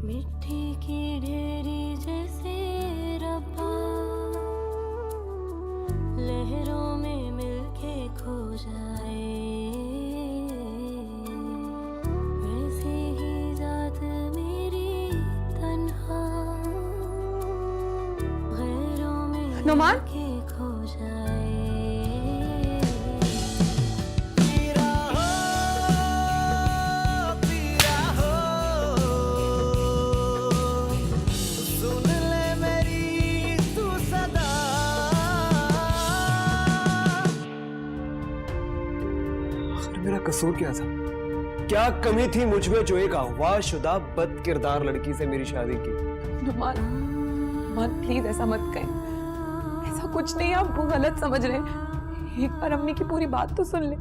मिट्टी की ढेरी जैसे रब्बा, लहरों में मिलके खो जाए, वैसे ही जात मेरी तन्हा, गैरों में नुमान? मिलके खो जाए। मेरा कसूर क्या था? क्या कमी थी मुझ में जो एक अगवाशुदा बद किरदार लड़की से मेरी शादी की? नुमान, नुमान प्लीज ऐसा मत कहें। ऐसा कुछ नहीं, आप वो गलत समझ रहे हैं। एक बार अम्मी की पूरी बात तो सुन ले।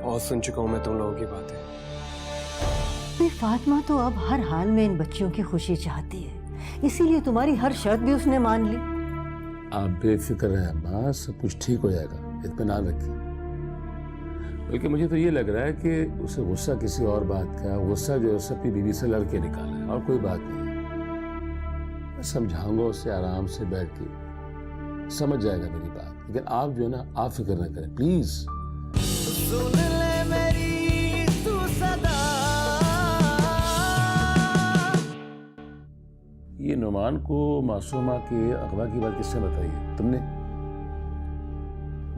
बहुत सुन चुका हूं मैं तुम लोगों की बातें। फातिमा तो अब हर हाल में इन बच्चियों की खुशी चाहती है, इसीलिए तुम्हारी हर शर्त भी उसने मान ली। आप बेफिक्र हैं माँ, सब कुछ ठीक हो जाएगा, इत्मीनान रखिए। बल्कि मुझे तो ये लग रहा है कि उसे गुस्सा किसी और बात का, गुस्सा जो है अपनी बीवी से लड़के निकाला है, और कोई बात नहीं है। मैं समझाऊंगा उसे आराम से बैठ के, समझ जाएगा मेरी बात। लेकिन आप जो है ना, आप फिक्र न करें प्लीज। सुन ले मेरी तू सदा। ये नुमान को मासूमा के अगवा की बात किसने बताई है? तुमने?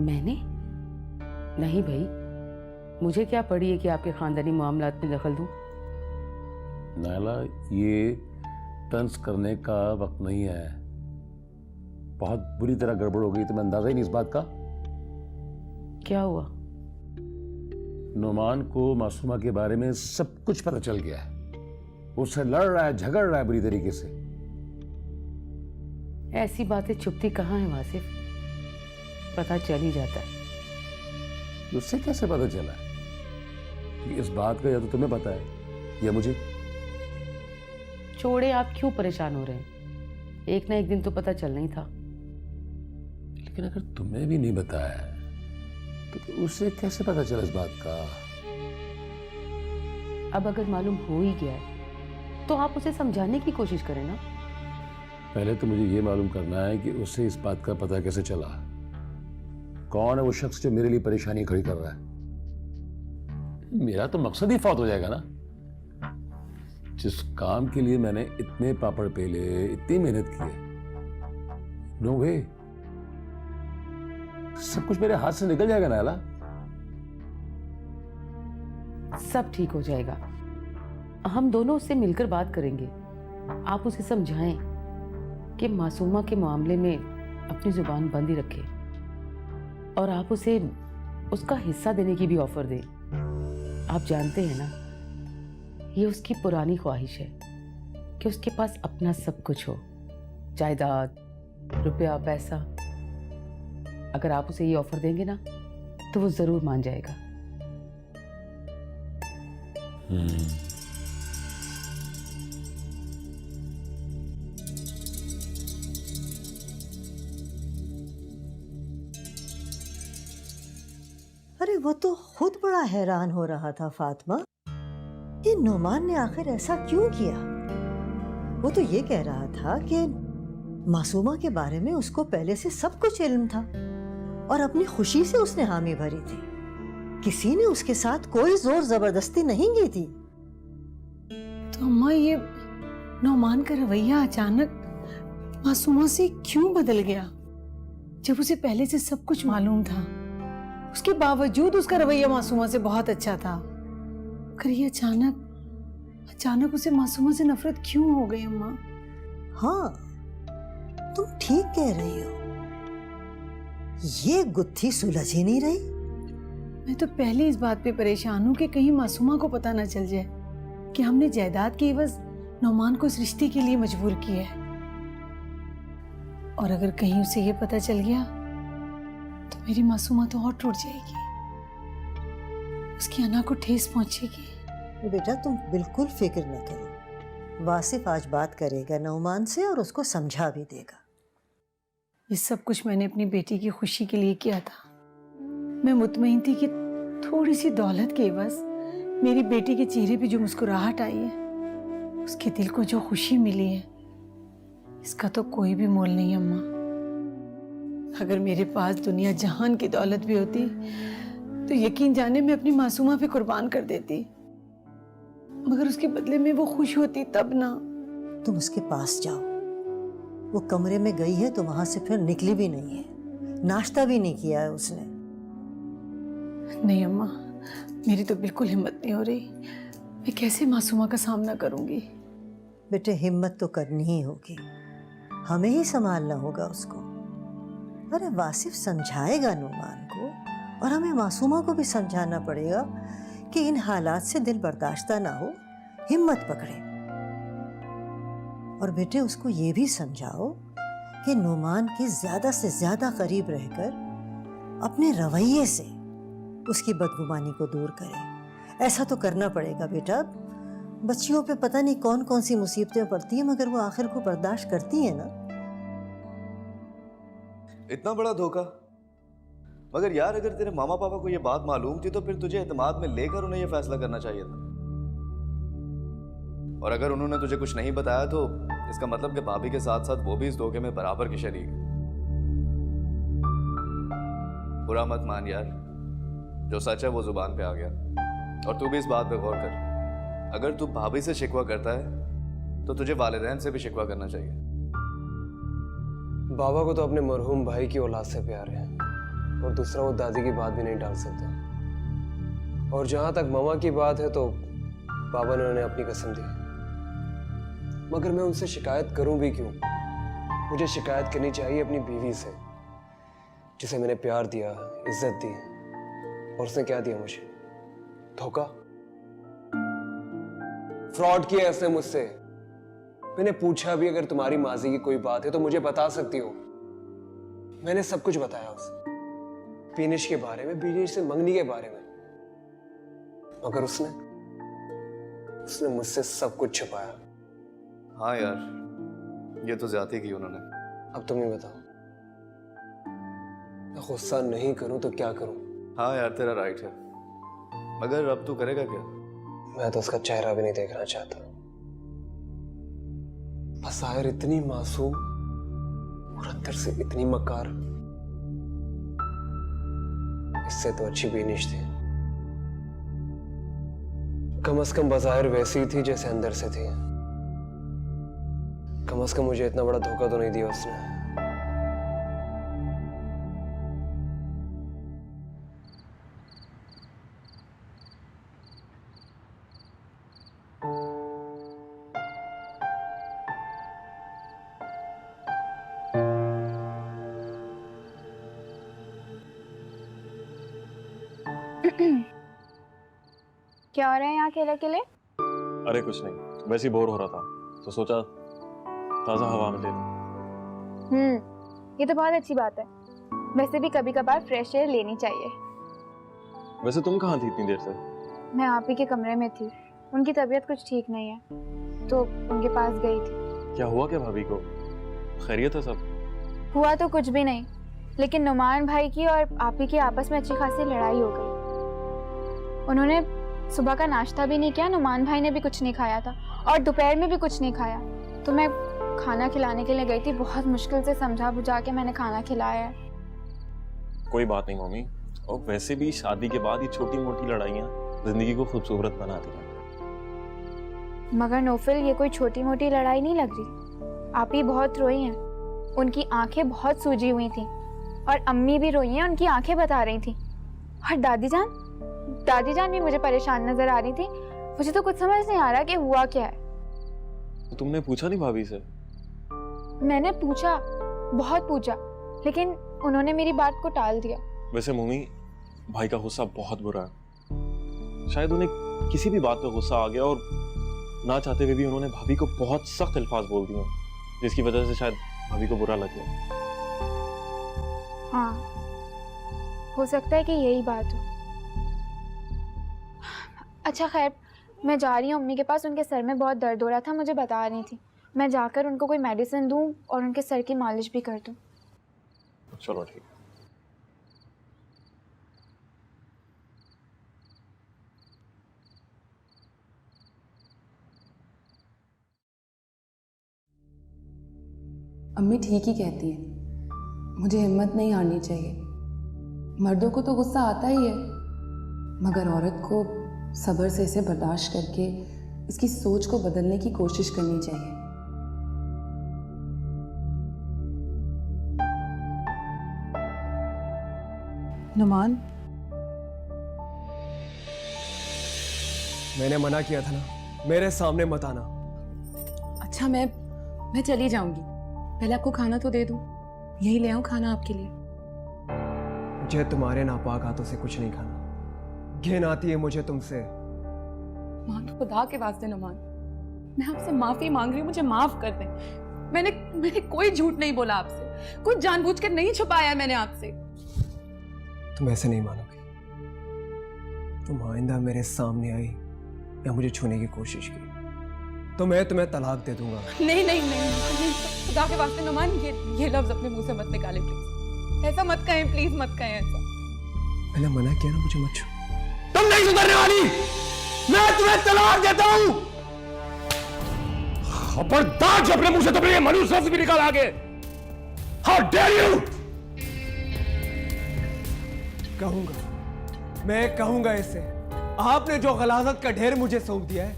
मैंने? नहीं भाई, मुझे क्या पड़ी है कि आपके खानदानी मामलात में दखल दूं? नाला, ये तंज करने का वक्त नहीं है। बहुत बुरी तरह गड़बड़ हो गई, तुम्हें अंदाजा ही नहीं इस बात का। क्या हुआ? नुमान को मासूमा के बारे में सब कुछ पता चल गया है। उससे लड़ रहा है, झगड़ रहा है बुरी तरीके से। ऐसी बातें छुपती कहाँ है वासिफ, पता चल ही जाता है। उससे कैसे पता चला है? कि इस बात का या तो तुम्हें पता है या मुझे। छोड़े, आप क्यों परेशान हो रहे हैं? एक ना एक दिन तो पता चलना ही था। लेकिन अगर तुम्हें भी नहीं बताया है तो उससे कैसे पता चला इस बात का? अब अगर मालूम हो ही गया है तो आप उसे समझाने की कोशिश करें ना। पहले तो मुझे ये मालूम करना है कि उससे इस बात का पता कैसे चला। कौन है वो शख्स जो मेरे लिए परेशानी खड़ी कर रहा है? मेरा तो मकसद ही फौत हो जाएगा ना। जिस काम के लिए मैंने इतने पापड़ पेले, इतनी मेहनत की है, नो वे, सब कुछ मेरे हाथ से निकल जाएगा नाला। सब ठीक हो जाएगा, हम दोनों उससे मिलकर बात करेंगे। आप उसे समझाएं कि मासूमा के मामले में अपनी जुबान बंद ही रखे, और आप उसे उसका हिस्सा देने की भी ऑफर दें। आप जानते हैं ना, ये उसकी पुरानी ख्वाहिश है कि उसके पास अपना सब कुछ हो, जायदाद, रुपया, पैसा। अगर आप उसे ये ऑफर देंगे ना तो वो जरूर मान जाएगा। अरे वो तो खुद बड़ा हैरान हो रहा था फातिमा, कि नुमान ने आखिर ऐसा क्यों किया। वो तो ये कह रहा था कि मासूमा के बारे में उसको पहले से सब कुछ इल्म था और अपनी खुशी से उसने हामी भरी थी। किसी ने उसके साथ कोई जोर जबरदस्ती नहीं की थी। तो अम्मा, ये नुमान का रवैया अचानक मासूमा से क्यों बदल गया? जब उसे पहले से सब कुछ मालूम था, उसके बावजूद उसका रवैया मासूमा से बहुत अच्छा था। कर ये अचानक उसे मासूमा से नफरत क्यों हो गई अम्मा? हाँ, तुम ठीक कह रही हो। ये गुत्थी सुलझ ही नहीं रही। मैं तो पहले इस बात पे परेशान हूँ कि कहीं मासूमा को पता ना चल जाए कि हमने जायदाद के एवज नुमान को इस रिश्ते के लिए मजबूर किया है। और अगर कहीं उसे ये पता चल गया तो मेरी मासूमा तो और टूट जाएगी, उसकी अना को ठेस पहुंचेगी। बेटा तुम बिल्कुल फिक्र न करो, वासिफ आज बात करेगा नुमान से और उसको समझा भी देगा। ये सब कुछ मैंने अपनी बेटी की खुशी के लिए किया था। मैं मुतमईन थी कि थोड़ी सी दौलत के एवज मेरी बेटी के चेहरे पे जो मुस्कुराहट आई है, उसके दिल को जो खुशी मिली है, इसका तो कोई भी मोल नहीं अम्मा। अगर मेरे पास दुनिया जहान की दौलत भी होती तो यकीन जाने मैं अपनी मासूमा पे कुर्बान कर देती, मगर उसके बदले में वो खुश होती तब ना। तुम उसके पास जाओ। वो कमरे में गई है तो वहां से फिर निकली भी नहीं है, नाश्ता भी नहीं किया है उसने। नहीं अम्मा, मेरी तो बिल्कुल हिम्मत नहीं हो रही। मैं कैसे मासूमा का सामना करूंगी? बेटे हिम्मत तो करनी ही होगी, हमें ही संभालना होगा उसको। अरे वासिफ समझाएगा नुमान को, और हमें मासूमा को भी समझाना पड़ेगा कि इन हालात से दिल बर्दाश्ता ना हो, हिम्मत पकड़े। और बेटे उसको ये भी समझाओ कि नुमान के ज्यादा से ज्यादा करीब रहकर अपने रवैये से उसकी बदगुमानी को दूर करे। ऐसा तो करना पड़ेगा बेटा। बच्चियों पे पता नहीं कौन कौन सी मुसीबतें पड़ती हैं, मगर वो आखिर को बर्दाश्त करती हैं ना। इतना बड़ा धोखा। मगर यार अगर तेरे मामा पापा को ये बात मालूम थी तो फिर तुझे एतमाद में लेकर उन्हें ये फैसला करना चाहिए था। और अगर उन्होंने तुझे कुछ नहीं बताया तो इसका मतलब कि भाभी के साथ साथ वो भी इस धोखे में बराबर की शरीक है। बुरा मत मान यार, जो सच है वो जुबान पे आ गया। और तू भी इस बात पे गौर कर, अगर तू भाभी से शिकवा करता है तो तुझे वालिदैन से भी शिकवा करना चाहिए। बाबा को तो अपने मरहूम भाई की औलाद से प्यार है, और दूसरा वो दादी की बात भी नहीं टाल सकता। और जहां तक मामा की बात है तो बाबा ने उन्हें अपनी कसम दी। मगर मैं उनसे शिकायत करूं भी क्यों? मुझे शिकायत करनी चाहिए अपनी बीवी से, जिसे मैंने प्यार दिया, इज्जत दी, और उसने क्या दिया मुझे? धोखा। फ्रॉड किया उसने मुझसे। मैंने पूछा भी अगर तुम्हारी माजी की कोई बात है तो मुझे बता सकती हो। मैंने सब कुछ बताया उसे, पीनिश के बारे में, बीनिश से मंगनी के बारे में। मगर उसने मुझसे सब कुछ छुपाया। हाँ यार, ये तो ज्यादती की उन्होंने। अब तुम ही बताओ, मैं गुस्सा नहीं करूं तो क्या करूं? हाँ यार तेरा राइट है, मगर अब तू करेगा क्या? मैं तो उसका चेहरा भी नहीं देखना चाहता। बज़ाहिर इतनी मासूम और अंदर से इतनी मकार। इससे तो अच्छी बीनिश थी। कम से कम बज़ाहिर वैसी थी जैसे अंदर से थी। कम से कम मुझे इतना बड़ा धोखा तो नहीं दिया उसने। क्या हो रहा है यहाँ अकेले अकेले? अरे कुछ नहीं, वैसे ही बोर हो रहा था तो सोचा ताज़ा हवा में ले लूं। ये तो बहुत अच्छी बात है। वैसे भी कभी कभार फ्रेश एयर लेनी चाहिए। वैसे तुम कहाँ थी इतनी देर से? मैं आप ही के कमरे में थी। उनकी तबीयत कुछ ठीक नहीं है तो उनके पास गई थी। क्या हुआ क्या भाभी को? खैरियत है सब? हुआ तो कुछ भी नहीं, लेकिन नुमान भाई की और आप ही की आपस में अच्छी खासी लड़ाई हो गई। उन्होंने सुबह का नाश्ता भी नहीं किया, नुमान भाई ने भी कुछ नहीं खाया था, और दोपहर में भी कुछ नहीं खाया। तो मैं खाना खिलाने के लिए गई थी। बहुत मुश्किल से समझा बुझा के मैंने खाना खिलाया है। कोई बात नहीं मम्मी, और वैसे भी शादी के बाद ये छोटी मोटी लड़ाइयाँ जिंदगी को खूबसूरत बनाती हैं। मगर नौफिल, ये कोई छोटी मोटी लड़ाई नहीं लग रही। आप ही बहुत रोई हैं, उनकी आंखें बहुत सूजी हुई थी, और अम्मी भी रोई हैं, उनकी आंखें बता रही थी। और दादी जान भी मुझे परेशान नजर आ रही थी। मुझे तो कुछ समझ नहीं आ रहा कि हुआ क्या है। तो तुमने पूछा नहीं भाभी से? मैंने पूछा, बहुत पूछा, लेकिन उन्होंने मेरी बात को टाल दिया। वैसे मम्मी, भाई का गुस्सा बहुत बुरा है। शायद उन्हें किसी भी बात पे गुस्सा आ गया और ना चाहते हुए भी उन्होंने भाभी को बहुत सख्त अल्फाज बोल दिए, जिसकी वजह से शायद भाभी को बुरा लग गया। हाँ, हो सकता है कि यही बात हो। अच्छा खैर, मैं जा रही हूँ अम्मी के पास। उनके सर में बहुत दर्द हो रहा था, मुझे बता रही थी। मैं जाकर उनको कोई मेडिसिन दूँ और उनके सर की मालिश भी कर दूँ। चलो ठीक। अम्मी ठीक ही कहती है, मुझे हिम्मत नहीं हारनी चाहिए। मर्दों को तो गुस्सा आता ही है, मगर औरत को सब्र से इसे बर्दाश्त करके इसकी सोच को बदलने की कोशिश करनी चाहिए। नुमान, मैंने मना किया था ना, मेरे सामने मत आना। अच्छा, मैं चली जाऊंगी, पहले आपको खाना तो दे दूं। यही ले आऊं खाना आपके लिए। मुझे तुम्हारे नापाक हाथों से कुछ नहीं खाना, घिन आती है मुझे तुमसे। मान खुदा के वास्ते नुमान, मैं आपसे माफी मांग रही हूँ, मुझे माफ कर दें। मैंने कोई झूठ नहीं बोला आपसे, कुछ जानबूझकर नहीं छुपाया है मैंने आपसे। तुम ऐसे नहीं मानोगी। तुम आइंदा मेरे सामने आई या मुझे छूने की कोशिश की तो मैं तुम्हें तलाक दे दूंगा। नहीं, खुदा के वास्ते नुमान, ये लफ्ज अपने मुंह से मत निकालें प्लीज। ऐसा मत कहें, प्लीज मत कहें ऐसा। मैंने मना किया ना, मुझे मत छू। तुम नहीं सुधरने वाली, मैं तुम्हें तलाक देता हूं। खबरदार जो अपने मुंह से तुमने ये मनुष्य लफ्ज भी निकाल आगे। How dare you! मैं कहूंगा इसे। आपने जो गलाजत का ढेर मुझे सौंप दिया है,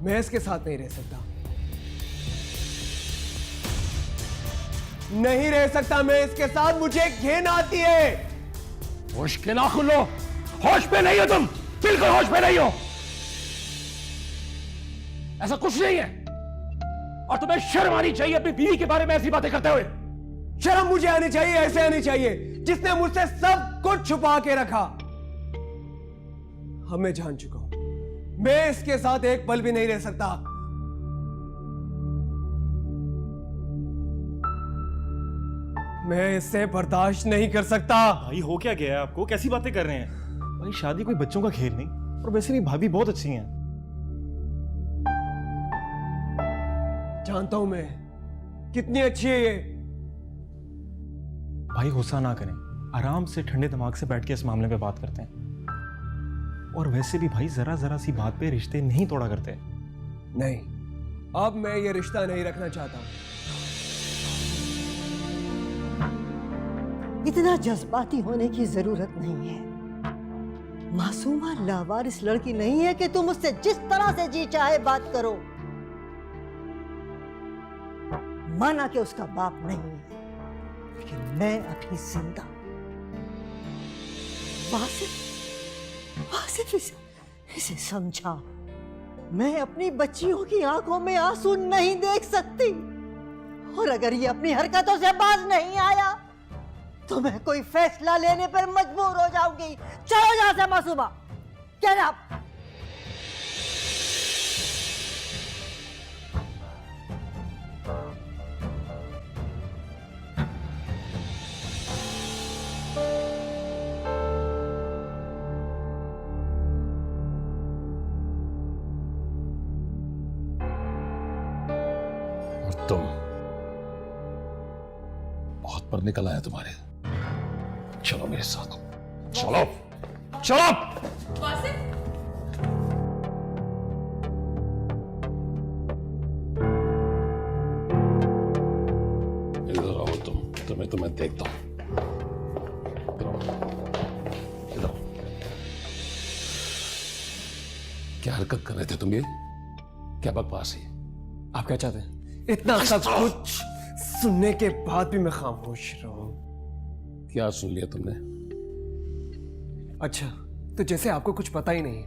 मैं इसके साथ नहीं रह सकता। नहीं रह सकता मैं इसके साथ, मुझे घिन आती है। होश के ना खुलो, होश पे नहीं हो तुम, बिल्कुल होश पे नहीं हो। ऐसा कुछ नहीं है, और तुम्हें शर्म आनी चाहिए अपनी बीवी के बारे में ऐसी बातें करते हुए। शर्म मुझे आनी चाहिए, ऐसे आनी चाहिए जिसने मुझसे सब कुछ छुपा के रखा। अब मैं जान चुका हूं, मैं इसके साथ एक पल भी नहीं रह सकता। मैं इसे बर्दाश्त नहीं कर सकता। भाई हो क्या गया है आपको? कैसी बातें कर रहे हैं भाई? शादी कोई बच्चों का खेल नहीं, और वैसे भी भाभी बहुत अच्छी हैं। जानता हूं मैं कितनी अच्छी है ये। भाई गुस्सा ना करें, आराम से ठंडे दिमाग से बैठ के इस मामले पे बात करते हैं। और वैसे भी भाई जरा जरा सी बात पे रिश्ते नहीं तोड़ा करते। नहीं, अब मैं ये रिश्ता नहीं रखना चाहता। इतना जज्बाती होने की जरूरत नहीं है। मासूमा लावारिस लड़की नहीं है कि तुम उससे जिस तरह से जी चाहे बात करो। माना कि उसका बाप नहीं है, लेकिन मैं अभी जिंदा। वासिफ इसे समझा। मैं अपनी बच्चियों की आंखों में आंसू नहीं देख सकती, और अगर ये अपनी हरकतों से बाज नहीं आया तो मैं कोई फैसला लेने पर मजबूर हो जाऊंगी। चलो यहां से मासूमा, क्या आप? और तुम बहुत पर निकल आया तुम्हारे। चलो मेरे साथ, चलो चलो। इधर आओ तुम्हें देखता हूं। इधर आओ। क्या हरकत कर रहे थे तुम? ये क्या बकवास है? आप क्या चाहते हैं? इतना सब कुछ सुनने के बाद भी मैं खामोश रहूं? क्या सुन लिया तुमने? अच्छा, तो जैसे आपको कुछ पता ही नहीं।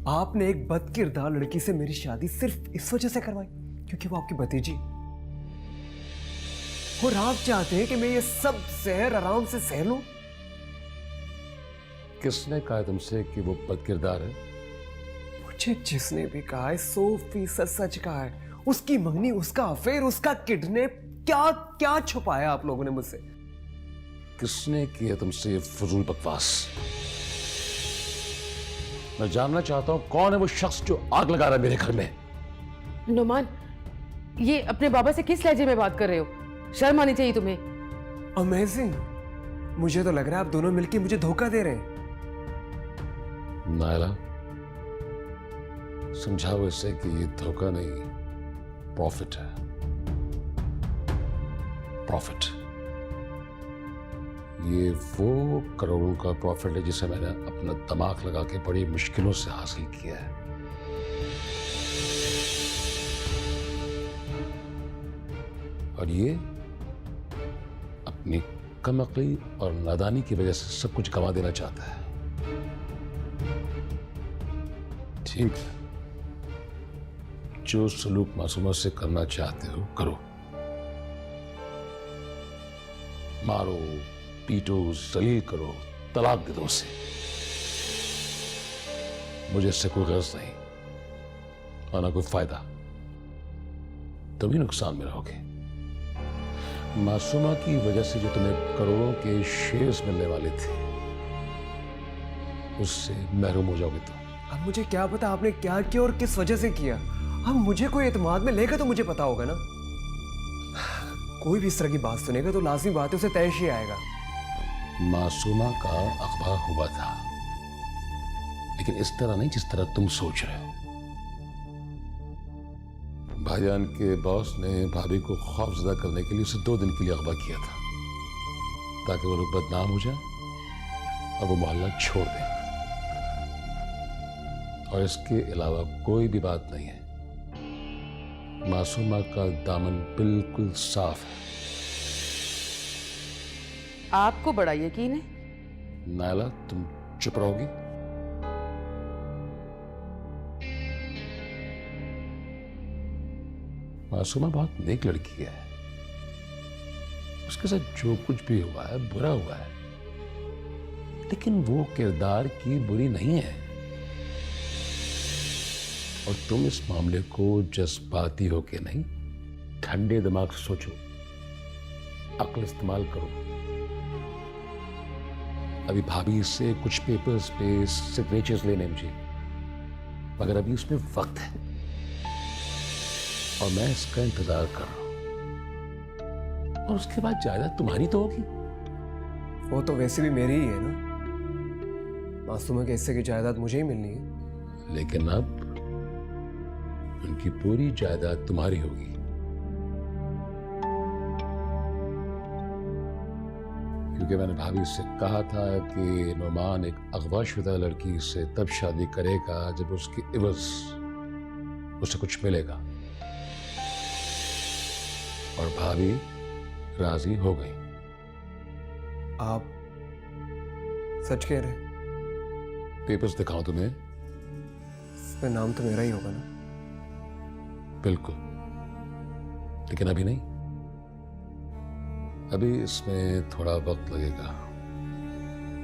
आपने एक बदकिरदार लड़की से मेरी शादी सिर्फ इस वजह से करवाई क्योंकि वो आपकी भतीजी, और आप चाहते हैं कि मैं ये सब जहर आराम से सह लूं? किसने कहा तुमसे कि वो बदकिरदार है? मुझे जिसने भी कहा है 100% सच कहा है। उसकी मंगनी, उसका अफेयर, उसका किडनैप, क्या क्या छुपाया आप लोगों ने मुझसे? किसने किया तुमसे ये फजूल बकवास? मैं जानना चाहता हूं कौन है वो शख्स जो आग लगा रहा है मेरे घर में। नुमान, ये अपने बाबा से किस लहजे में बात कर रहे हो? शर्म आनी चाहिए तुम्हें। अमेजिंग, मुझे तो लग रहा है आप दोनों मिलकर मुझे धोखा दे रहे हैं। नायला, समझाओ इसे कि ये धोखा नहीं, प्रॉफिट है। प्रॉफिट। ये वो करोड़ों का प्रॉफिट है जिसे मैंने अपना दिमाग लगा के बड़ी मुश्किलों से हासिल किया है। और ये अपनी कमअक्ली और नादानी की वजह से सब कुछ गंवा देना चाहता है। ठीक है, जो सलूक मासूमा से करना चाहते हो करो, मारो पीटो जलील करो, तलाक दे दो उसे, मुझे इससे कोई गर्ज नहीं और ना कोई फायदा। तुम ही नुकसान में रहोगे। मासूमा की वजह से जो तुम्हें करोड़ों के शेयर्स मिलने वाले थे उससे महरूम हो जाओगे तुम। अब मुझे क्या पता आपने क्या किया और किस वजह से किया। अब मुझे कोई एतमाद में लेगा तो मुझे पता होगा ना। कोई भी इस तरह की बात सुनेगा तो लाजमी बात है उसे तैश ही आएगा। मासूमा का अखबार हुआ था, लेकिन इस तरह नहीं जिस तरह तुम सोच रहे हो। भाईजान के बॉस ने भाभी को खौफजदा करने के लिए उसे 2 दिन के लिए अगवा किया था ताकि वो लोग बदनाम हो जाए और वो मोहल्ला छोड़ दें। और इसके अलावा कोई भी बात नहीं है। मासूमा का दामन बिल्कुल साफ है। आपको बड़ा यकीन है? नायला, तुम चुप रहोगी? मासूमा बहुत नेक लड़की है। उसके साथ जो कुछ भी हुआ है बुरा हुआ है, लेकिन वो किरदार की बुरी नहीं है। और तुम इस मामले को जज्बाती होके नहीं, ठंडे दिमाग से सोचो, अक्ल इस्तेमाल करो। अभी भाभी से कुछ पेपर्स पे सिग्नेचर्स लेने मुझे, मगर अभी उसमें वक्त है और मैं इसका इंतजार कर रहा हूं। और उसके बाद जायदाद तुम्हारी तो होगी। वो तो वैसे भी मेरी ही है ना। मासूमा के हिस्से की जायदाद मुझे ही मिलनी है। लेकिन अब उनकी पूरी जायदाद तुम्हारी होगी। क्योंकि मैंने भाभी से कहा था कि नुमान एक अगवाशुदा लड़की से तब शादी करेगा जब उसकी इवज़ उसे कुछ मिलेगा। और भाभी राजी हो गई। आप सच कह रहे? पेपर्स दिखाऊं तुम्हें? इसमें नाम तो मेरा ही होगा ना? बिल्कुल, लेकिन अभी नहीं। अभी इसमें थोड़ा वक्त लगेगा,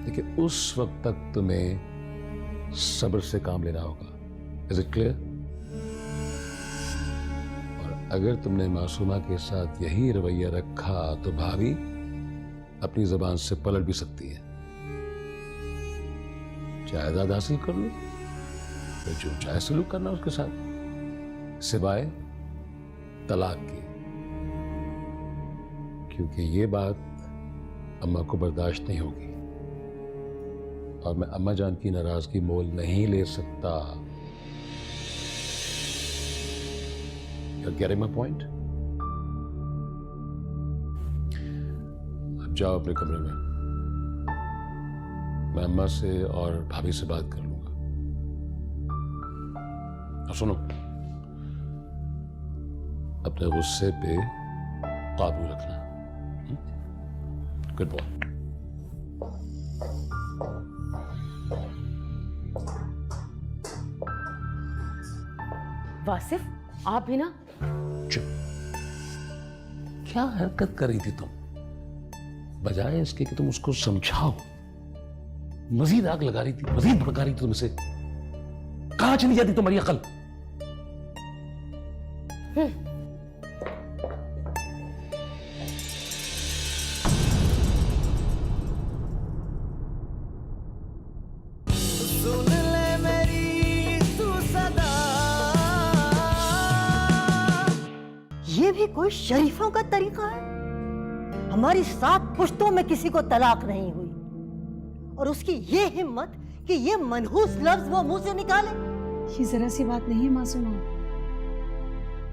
लेकिन उस वक्त तक तुम्हें सब्र से काम लेना होगा। Is it clear? और अगर तुमने मासूमा के साथ यही रवैया रखा तो भाभी अपनी जुबान से पलट भी सकती है। जायदाद हासिल कर लो, फिर जो चाहे सलूक करना उसके साथ, सिवाय तलाक की। क्योंकि ये बात अम्मा को बर्दाश्त नहीं होगी और मैं अम्मा जान की नाराजगी मोल नहीं ले सकता। You're getting my point? अब जाओ अपने कमरे में, मैं अम्मा से और भाभी से बात कर लूंगा। और सुनो, अपने गुस्से पे काबू रखना। Good boy. वासिफ, आप भी ना? चुप। क्या हरकत कर रही थी तुम? बजाय इसके कि तुम उसको समझाओ, मजीद आग लगा रही थी, मजीद भड़का रही थी तुम इसे। कहां चली जाती तुम्हारी अकल? सुन ले मेरी तू सदा। ये भी कोई शरीफों का तरीका है? हमारी 7 पुश्तों में किसी को तलाक नहीं हुई और उसकी ये हिम्मत कि ये मनहूस लफ्ज वो मुंह से निकाले। ये जरा सी बात नहीं है मासूमा,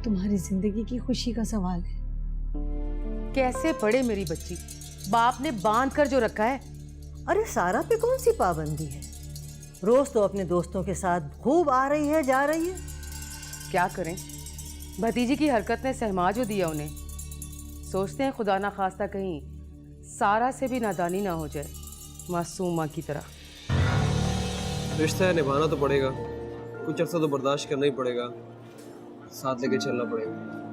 तुम्हारी जिंदगी की खुशी का सवाल है। कैसे पढ़े मेरी बच्ची? बाप ने बांध कर जो रखा है। अरे सारा पे कौन सी पाबंदी है? रोज तो अपने दोस्तों के साथ खूब आ रही है, जा रही है। क्या करें, भतीजी की हरकत ने सहमा जो दिया उन्हें। सोचते हैं खुदा ना खास्ता कहीं सारा से भी नादानी ना हो जाए, मासूम माँ की तरह। रिश्ता है, निभाना तो पड़ेगा, कुछ अर्सा तो बर्दाश्त करना ही पड़ेगा, साथ लेके चलना पड़ेगा।